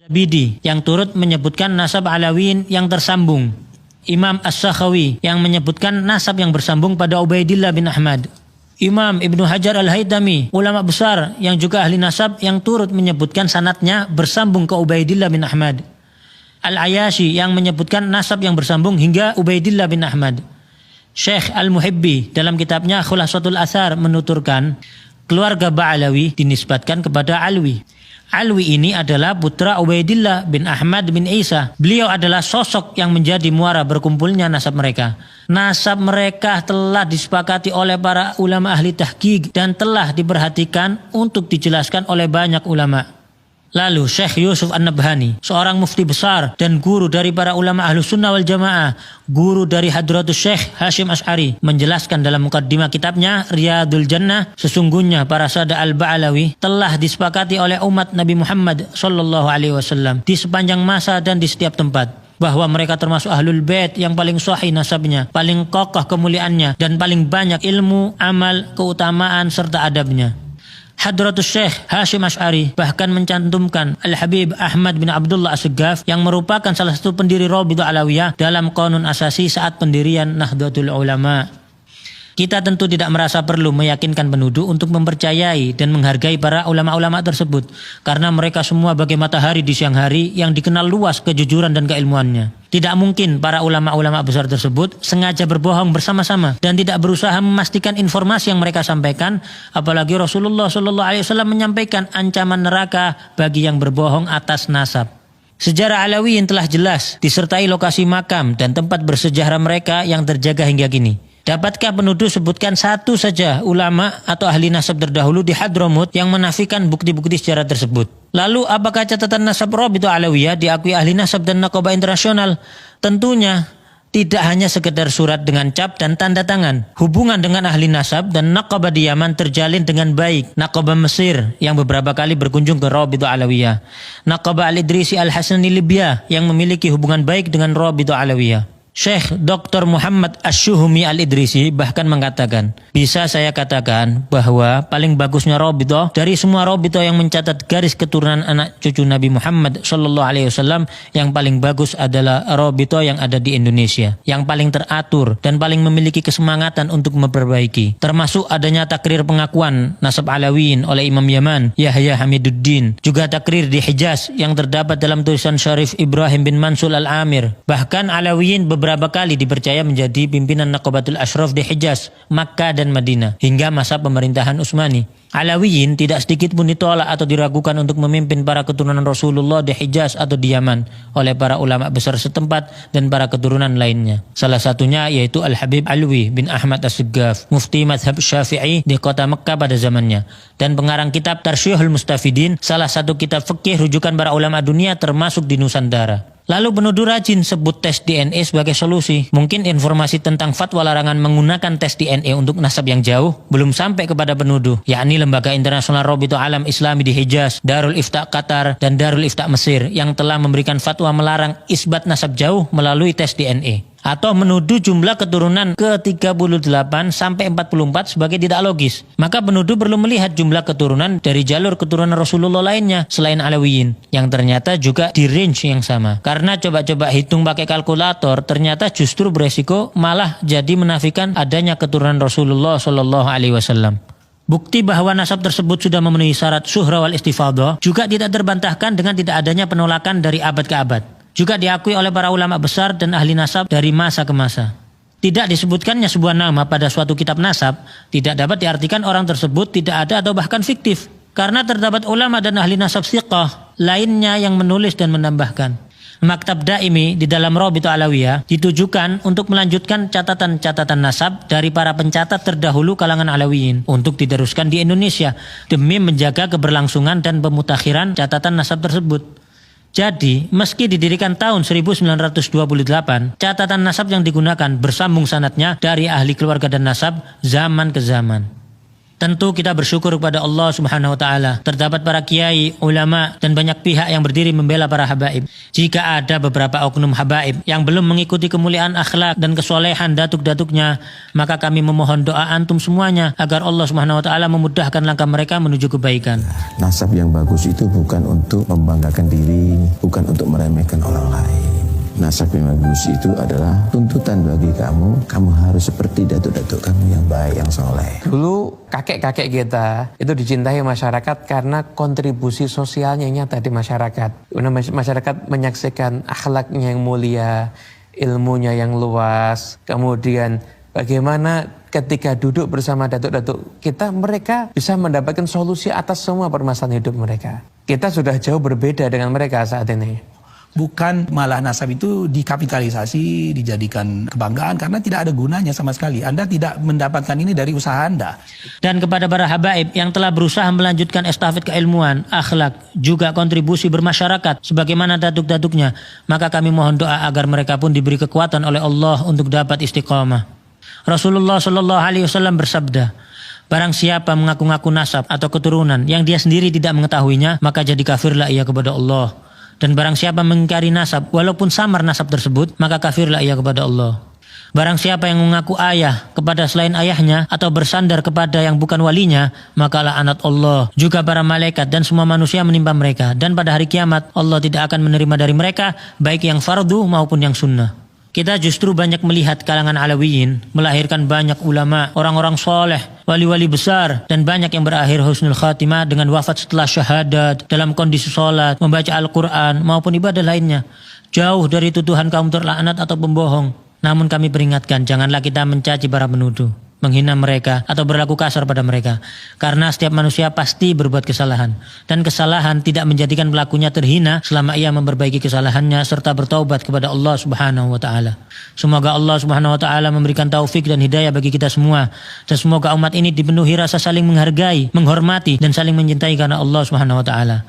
Zabidi yang turut menyebutkan nasab Alawiyin yang tersambung. Imam As-Sakhawi yang menyebutkan nasab yang bersambung pada Ubaidillah bin Ahmad. Imam Ibnu Hajar Al-Haytami, ulama besar yang juga ahli nasab yang turut menyebutkan sanadnya bersambung ke Ubaidillah bin Ahmad. Al-Ayashi yang menyebutkan nasab yang bersambung hingga Ubaidillah bin Ahmad. Syekh Al-Muhibbi dalam kitabnya Khulasatul Athar menuturkan keluarga Ba'alawi dinisbatkan kepada Alwi. Alwi ini adalah putra Ubaidillah bin Ahmad bin Isa. Beliau adalah sosok yang menjadi muara berkumpulnya nasab mereka. Nasab mereka telah disepakati oleh para ulama ahli tahqiq dan telah diperhatikan untuk dijelaskan oleh banyak ulama. Lalu Syekh Yusuf An-Nabhani, seorang mufti besar dan guru dari para ulama Ahlus Sunnah wal Jamaah, guru dari Hadratus Syekh Hashim Asy'ari, menjelaskan dalam mukaddimah kitabnya Riyadul Jannah, sesungguhnya para sada al-Ba'alawi telah disepakati oleh umat Nabi Muhammad sallallahu alaihi wasallam di sepanjang masa dan di setiap tempat, bahwa mereka termasuk ahlul bait yang paling sahih nasabnya, paling kokoh kemuliaannya, dan paling banyak ilmu, amal, keutamaan serta adabnya. Hadratus Syekh Hashim Asy'ari bahkan mencantumkan Al-Habib Ahmad bin Abdullah As-Saggaf yang merupakan salah satu pendiri Rabithah Alawiyah dalam Qanun Asasi saat pendirian Nahdlatul Ulama. Kita tentu tidak merasa perlu meyakinkan penuduh untuk mempercayai dan menghargai para ulama-ulama tersebut, karena mereka semua bagai matahari di siang hari yang dikenal luas kejujuran dan keilmuannya. Tidak mungkin para ulama-ulama besar tersebut sengaja berbohong bersama-sama dan tidak berusaha memastikan informasi yang mereka sampaikan, apalagi Rasulullah SAW menyampaikan ancaman neraka bagi yang berbohong atas nasab. Sejarah Alawiyin telah jelas disertai lokasi makam dan tempat bersejarah mereka yang terjaga hingga kini. Dapatkah penuduh sebutkan satu saja ulama atau ahli nasab terdahulu di Hadramut yang menafikan bukti-bukti sejarah tersebut? Lalu apakah catatan nasab Rabithah Alawiyah diakui ahli nasab dan Naqabah internasional? Tentunya tidak hanya sekedar surat dengan cap dan tanda tangan. Hubungan dengan ahli nasab dan Naqabah di Yaman terjalin dengan baik. Naqabah Mesir yang beberapa kali berkunjung ke Rabithah Alawiyah. Naqabah Al-Idrisi Al-Hasani Libya yang memiliki hubungan baik dengan Rabithah Alawiyah. Syekh Dr. Muhammad Asy-Syuhumi Al-Idrisi bahkan mengatakan, bisa saya katakan bahwa paling bagusnya Rabithah dari semua Rabithah yang mencatat garis keturunan anak cucu Nabi Muhammad SAW, yang paling bagus adalah Rabithah yang ada di Indonesia, yang paling teratur dan paling memiliki kesemangatan untuk memperbaiki, termasuk adanya takrir pengakuan nasab Alawiyin oleh Imam Yaman Yahya Hamiduddin, juga takrir di Hijaz yang terdapat dalam tulisan Syarif Ibrahim bin Mansur Al-Amir. Bahkan Alawiyin beberapa kali dipercaya menjadi pimpinan Naqabatul Ashraf di Hijaz, Makkah dan Madinah hingga masa pemerintahan Utsmani. Alawiyin tidak sedikit pun ditolak atau diragukan untuk memimpin para keturunan Rasulullah di Hijaz atau di Yaman oleh para ulama besar setempat dan para keturunan lainnya. Salah satunya yaitu Al-Habib Alwi bin Ahmad As-Saggaf, mufti madhab Syafi'i di kota Mekkah pada zamannya, dan pengarang kitab Tarsyihul Mustafidin, salah satu kitab fikih rujukan para ulama dunia termasuk di Nusantara. Lalu penuduh rajin sebut tes DNA sebagai solusi. Mungkin informasi tentang fatwa larangan menggunakan tes DNA untuk nasab yang jauh belum sampai kepada penuduh, yakni Lembaga Internasional Rabithah Alam Islami di Hijaz, Darul Ifta Qatar, dan Darul Ifta Mesir yang telah memberikan fatwa melarang isbat nasab jauh melalui tes DNA. Atau menuduh jumlah keturunan ke-38 sampai 44 sebagai tidak logis. Maka penuduh perlu melihat jumlah keturunan dari jalur keturunan Rasulullah lainnya selain Alawiyin, yang ternyata juga di range yang sama. Karena coba-coba hitung pakai kalkulator, ternyata justru beresiko malah jadi menafikan adanya keturunan Rasulullah SAW. Bukti bahwa nasab tersebut sudah memenuhi syarat syuhrah wal istifadhah juga tidak terbantahkan dengan tidak adanya penolakan dari abad ke abad. Juga diakui oleh para ulama besar dan ahli nasab dari masa ke masa. Tidak disebutkannya sebuah nama pada suatu kitab nasab tidak dapat diartikan orang tersebut tidak ada atau bahkan fiktif, karena terdapat ulama dan ahli nasab thiqah lainnya yang menulis dan menambahkan. Maktab Daimi di dalam Rabithah Alawiyah ditujukan untuk melanjutkan catatan-catatan nasab dari para pencatat terdahulu kalangan Alawiyin untuk diteruskan di Indonesia demi menjaga keberlangsungan dan pemutakhiran catatan nasab tersebut. Jadi, meski didirikan tahun 1928, catatan nasab yang digunakan bersambung sanadnya dari ahli keluarga dan nasab zaman ke zaman. Tentu kita bersyukur kepada Allah Subhanahu wa taala. Terdapat para kiai, ulama dan banyak pihak yang berdiri membela para habaib. Jika ada beberapa oknum habaib yang belum mengikuti kemuliaan akhlak dan kesolehan datuk-datuknya, maka kami memohon doa antum semuanya agar Allah Subhanahu wa taala memudahkan langkah mereka menuju kebaikan. Nasab yang bagus itu bukan untuk membanggakan diri, bukan untuk meremehkan orang lain. Nasab yang bagus itu adalah tuntutan bagi kamu. Kamu harus seperti datuk-datuk kamu yang baik, yang soleh. Dulu kakek-kakek kita itu dicintai masyarakat karena kontribusi sosialnya nyata di masyarakat. Masyarakat menyaksikan akhlaknya yang mulia, ilmunya yang luas. Kemudian bagaimana ketika duduk bersama datuk-datuk kita, mereka bisa mendapatkan solusi atas semua permasalahan hidup mereka. Kita sudah jauh berbeda dengan mereka saat ini. Bukan malah nasab itu dikapitalisasi, dijadikan kebanggaan karena tidak ada gunanya sama sekali. Anda tidak mendapatkan ini dari usaha Anda. Dan kepada para habaib yang telah berusaha melanjutkan estafet keilmuan, akhlak, juga kontribusi bermasyarakat sebagaimana datuk-datuknya, maka kami mohon doa agar mereka pun diberi kekuatan oleh Allah untuk dapat istiqamah. Rasulullah Shallallahu Alaihi Wasallam bersabda, barang siapa mengaku-ngaku nasab atau keturunan yang dia sendiri tidak mengetahuinya, maka jadi kafirlah ia kepada Allah. Dan barang siapa mengingkari nasab, walaupun samar nasab tersebut, maka kafirlah ia kepada Allah. Barang siapa yang mengaku ayah kepada selain ayahnya, atau bersandar kepada yang bukan walinya, maka laknat Allah, juga para malaikat dan semua manusia menimpa mereka. Dan pada hari kiamat, Allah tidak akan menerima dari mereka, baik yang fardu maupun yang sunnah. Kita justru banyak melihat kalangan Alawiyin melahirkan banyak ulama, orang-orang soleh, wali-wali besar, dan banyak yang berakhir husnul khatimah dengan wafat setelah syahadat, dalam kondisi sholat, membaca Al-Quran, maupun ibadah lainnya. Jauh dari tuduhan kaum terlaknat atau pembohong. Namun kami peringatkan, janganlah kita mencaci para penuduh, menghina mereka, atau berlaku kasar pada mereka. Karena setiap manusia pasti berbuat kesalahan. Dan kesalahan tidak menjadikan pelakunya terhina selama ia memperbaiki kesalahannya serta bertaubat kepada Allah Subhanahu wa taala. Semoga Allah Subhanahu wa taala memberikan taufik dan hidayah bagi kita semua. Dan semoga umat ini dipenuhi rasa saling menghargai, menghormati, dan saling mencintai karena Allah Subhanahu wa taala.